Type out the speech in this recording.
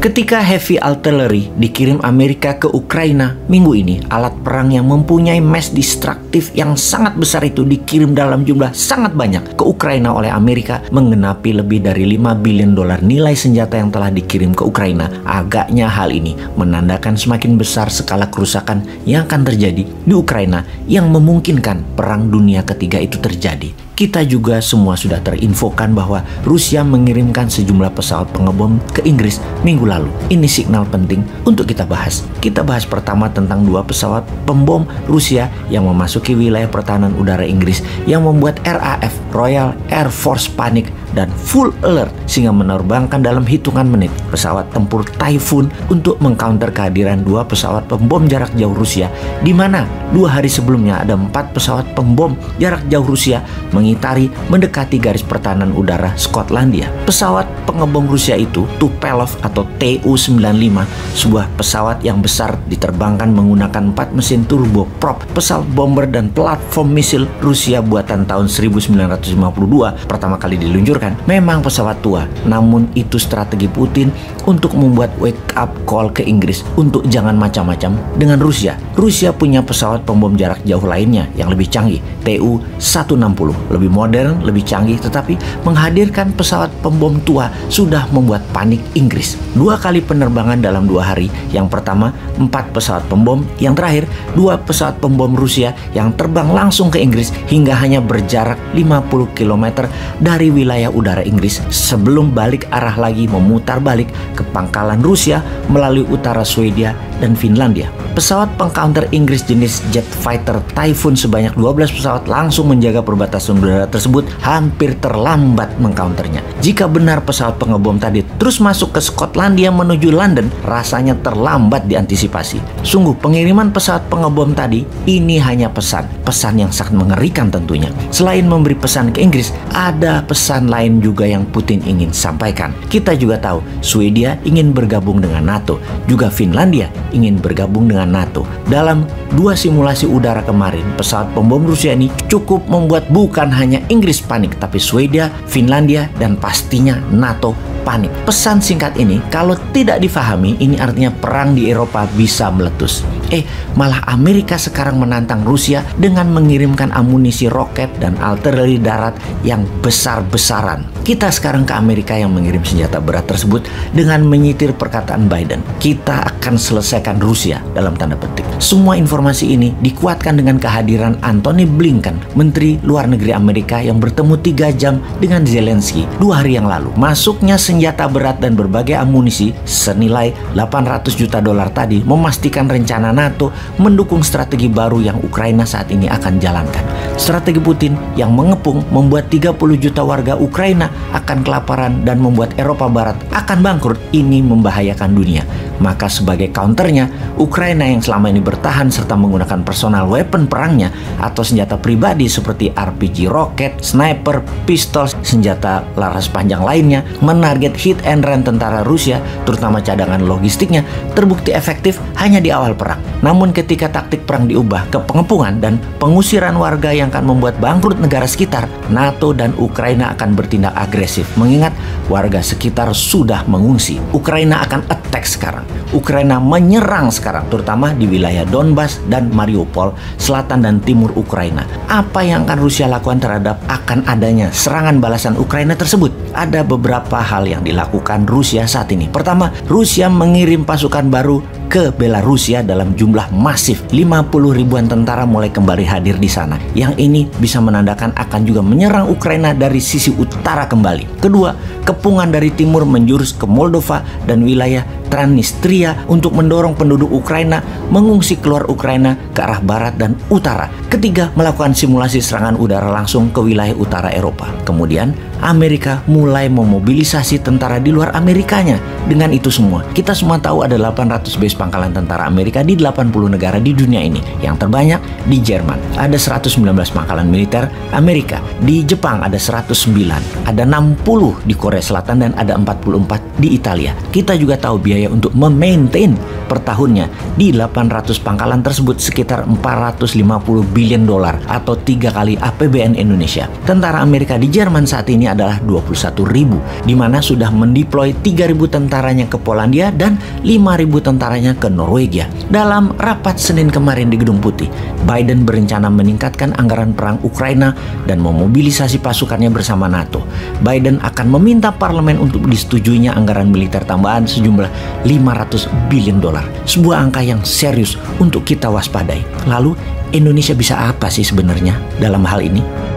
Ketika heavy artillery dikirim Amerika ke Ukraina minggu ini, alat perang yang mempunyai mass destructive yang sangat besar itu dikirim dalam jumlah sangat banyak ke Ukraina oleh Amerika, menggenapi lebih dari 5 billion dolar nilai senjata yang telah dikirim ke Ukraina. Agaknya hal ini menandakan semakin besar skala kerusakan yang akan terjadi di Ukraina yang memungkinkan perang dunia ketiga itu terjadi. Kita juga semua sudah terinfokan bahwa Rusia mengirimkan sejumlah pesawat pengebom ke Inggris minggu lalu. Ini signal penting untuk kita bahas. Kita bahas pertama tentang 2 pesawat pembom Rusia yang memasuki wilayah pertahanan udara Inggris yang membuat RAF, Royal Air Force, panik dan full alert sehingga menerbangkan dalam hitungan menit pesawat tempur Typhoon untuk mengcounter kehadiran 2 pesawat pembom jarak jauh Rusia, di mana 2 hari sebelumnya ada 4 pesawat pembom jarak jauh Rusia mendekati garis pertahanan udara Skotlandia. Pesawat pengebom Rusia itu Tupelov atau Tu-95, sebuah pesawat yang besar diterbangkan menggunakan 4 mesin turboprop, pesawat bomber dan platform misil Rusia buatan tahun 1952 pertama kali diluncurkan. Memang pesawat tua, namun itu strategi Putin untuk membuat wake up call ke Inggris untuk jangan macam-macam dengan Rusia. Rusia punya pesawat pembom jarak jauh lainnya yang lebih canggih, Tu-160, lebih modern, lebih canggih, tetapi menghadirkan pesawat pembom tua sudah membuat panik Inggris. 2 kali penerbangan dalam 2 hari. Yang pertama 4 pesawat pembom, yang terakhir 2 pesawat pembom Rusia yang terbang langsung ke Inggris hingga hanya berjarak 50 km dari wilayah udara Inggris sebelum balik arah lagi memutar balik ke pangkalan Rusia melalui utara Swedia dan Finlandia. Pesawat pengcounter Inggris jenis jet fighter Typhoon sebanyak 12 pesawat langsung menjaga perbatasan udara tersebut, hampir terlambat mengcounternya. Jika benar pesawat pengebom tadi terus masuk ke Skotlandia menuju London, rasanya terlambat diantisipasi. Sungguh pengiriman pesawat pengebom tadi ini hanya pesan yang sangat mengerikan tentunya. Selain memberi pesan ke Inggris, ada pesan lain juga yang Putin ingin sampaikan. Kita juga tahu Swedia ingin bergabung dengan NATO, juga Finlandia ingin bergabung dengan NATO. Dalam 2 simulasi udara kemarin, pesawat pembom Rusia ini cukup membuat bukan hanya Inggris panik, tapi Swedia, Finlandia, dan pastinya NATO panik. Pesan singkat ini kalau tidak difahami, ini artinya perang di Eropa bisa meletus. Malah Amerika sekarang menantang Rusia dengan mengirimkan amunisi roket dan artileri darat yang besar-besaran. Kita sekarang ke Amerika yang mengirim senjata berat tersebut dengan menyitir perkataan Biden. Kita akan selesaikan Rusia dalam tanda petik. Semua informasi ini dikuatkan dengan kehadiran Antony Blinken, Menteri Luar Negeri Amerika yang bertemu 3 jam dengan Zelensky 2 hari yang lalu. Masuknya senjata berat dan berbagai amunisi senilai 800 juta dolar tadi memastikan rencana NATO mendukung strategi baru yang Ukraina saat ini akan jalankan. Strategi Putin yang mengepung membuat 30 juta warga Ukraina akan kelaparan dan membuat Eropa Barat akan bangkrut. Ini membahayakan dunia. Maka sebagai counternya, Ukraina yang selama ini bertahan serta menggunakan personal weapon perangnya atau senjata pribadi seperti RPG roket, sniper, pistol, senjata laras panjang lainnya, menarget hit and run tentara Rusia, terutama cadangan logistiknya, terbukti efektif hanya di awal perang. Namun ketika taktik perang diubah ke pengepungan dan pengusiran warga yang akan membuat bangkrut negara sekitar, NATO dan Ukraina akan bertindak agresif mengingat warga sekitar sudah mengungsi. Ukraina akan attack sekarang. Ukraina menyerang sekarang, terutama di wilayah Donbas dan Mariupol, selatan dan timur Ukraina. Apa yang akan Rusia lakukan terhadap akan adanya serangan balasan Ukraina tersebut? Ada beberapa hal yang dilakukan Rusia saat ini. Pertama, Rusia mengirim pasukan baru ke Belarusia dalam jumlah masif. 50 ribuan tentara mulai kembali hadir di sana. Yang ini bisa menandakan akan juga menyerang Ukraina dari sisi utara kembali. Kedua, kepungan dari timur menjurus ke Moldova dan wilayah Transnistria untuk mendorong penduduk Ukraina mengungsi keluar Ukraina ke arah barat dan utara. Ketiga, melakukan simulasi serangan udara langsung ke wilayah utara Eropa. Kemudian, Amerika mulai memobilisasi tentara di luar Amerikanya. Dengan itu semua, kita semua tahu ada 800 base pangkalan tentara Amerika di 80 negara di dunia ini. Yang terbanyak di Jerman, ada 119 pangkalan militer Amerika. Di Jepang ada 109, ada 60 di Korea Selatan, dan ada 44 di Italia. Kita juga tahu biaya untuk memaintain per tahunnya di 800 pangkalan tersebut sekitar 450 billion dolar atau 3 kali APBN Indonesia. Tentara Amerika di Jerman saat ini adalah 21.000, di mana sudah mendeploy 3.000 tentaranya ke Polandia dan 5.000 tentaranya ke Norwegia. Dalam rapat Senin kemarin di Gedung Putih, Biden berencana meningkatkan anggaran perang Ukraina dan memobilisasi pasukannya bersama NATO. Biden akan meminta parlemen untuk disetujuinya anggaran militer tambahan sejumlah 500 billion dolar. Sebuah angka yang serius untuk kita waspadai. Lalu Indonesia bisa apa sih sebenarnya dalam hal ini?